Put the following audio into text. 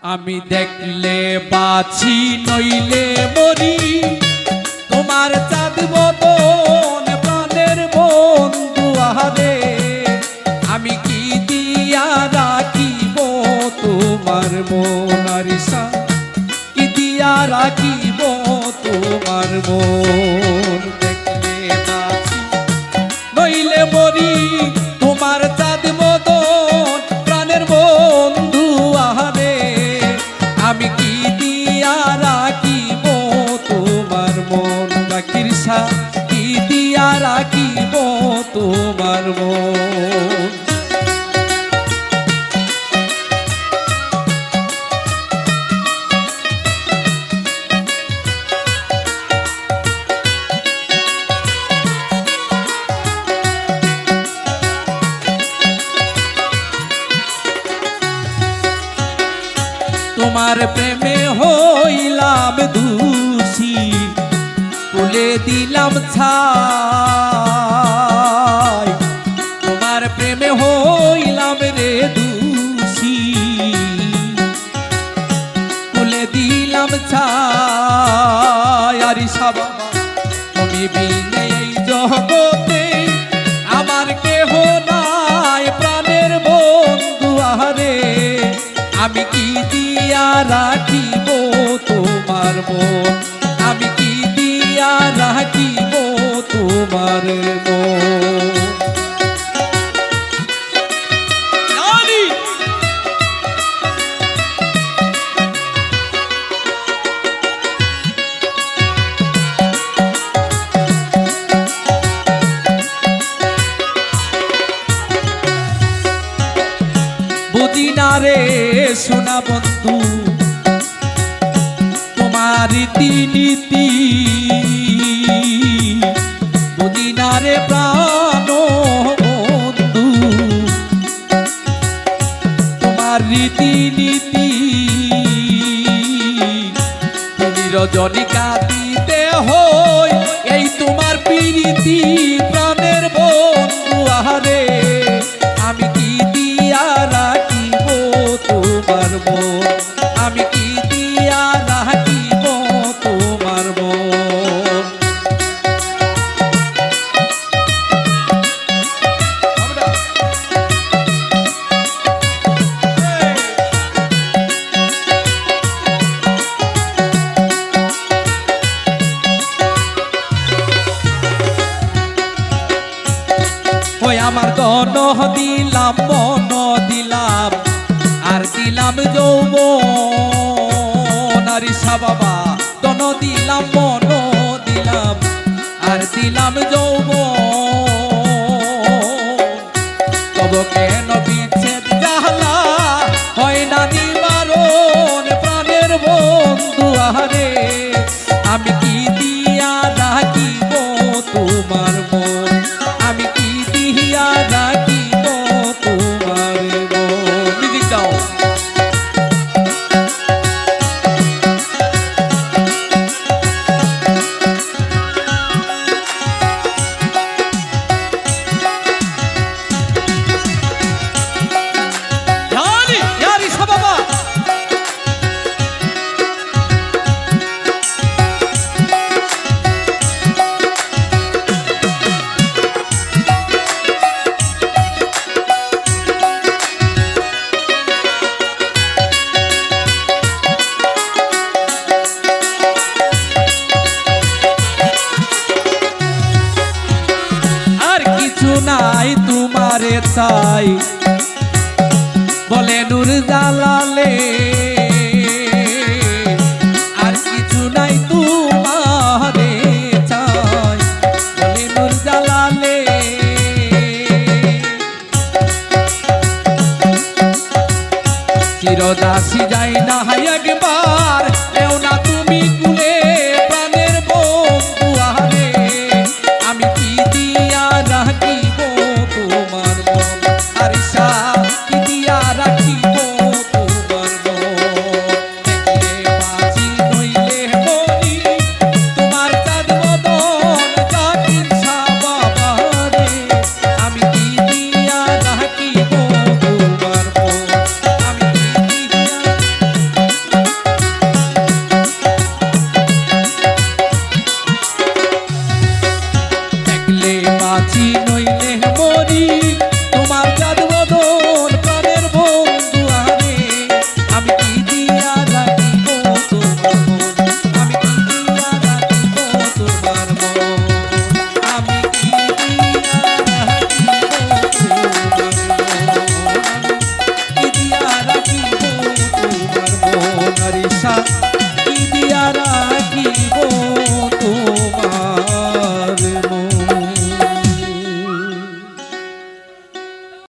আমি দেখলে বাছি নইলে মরি তোমার চাঁদ বদন প্রাণের বন্ধু আহারে আমি কি দিয়া রাখিব তোমার মোনারিসা কি দিয়া রাখিব তোমার মন দেখলে বাছি নইলে মরি তোমার চাঁদ বদন প্রাণের বন্ধু আহারে আমি কি দিয়া রাখিব তোমার মন রাখিরসা কি দিয়া রাখিব তোমার মন তোমার প্রেমে হইলাম দোষী তুলে দিলাম ছাই তোমার প্রেমে হইলাম রে দোষী তুলে দিলাম ছাই আরে বাবা তুমি বিনে এই জগতে আমার কেহ নাই প্রাণের বন্ধু আহারে আমি কি দিয়া রাখিব তোমার মন আমি কি দিয়া রাখিব তোমার মন বুঝি না রে সোনা বন্ধু তোমার রীতিনীতি বুঝি না রে প্রাণ বন্ধু তোমার রীতিনীতি তুমি রজনী কাঁদিতে হই এই তোমার প্রীতি প্রাণের বন্ধু আহারে আমি কি দিয়া রাখিব তোমার মন আমি কি দিয়া রাখিব তোমার মন ওই আমার দন দিলাম মন দিলাম আর দিলাম যৌবন আরিসা বাবা দন দিলাম মন দিলাম আর দিলাম যৌবন তব কেন বিচ্ছেদ জাহলা হয় না নিবারণ প্রাণের বন্ধু আহারে আমি কি দিয়া রাখিব তোমার মন আমি কি দিয়া রাখিব তোমার মন মিউজিক দাও নাই তোমারে চাই বলে নূর জালালে আর কিছু নাই তোমারে চাই বলে নূর জালালে চিরদাসী যাই না একবার এও না তুমি কুলে প্রাণের বন্ধু আহারে আমি কি দিয়া রাখিব তোমার মন আরিসা কি দিয়া রাখিব তোমার মন দেখলে বাঁচি নইলে মরি তোমার চাঁদ বদন চাঁদিনসা বাবা রে আমি কি দিয়া রাখিব তোমার মন আমি কি দিয়া চিনি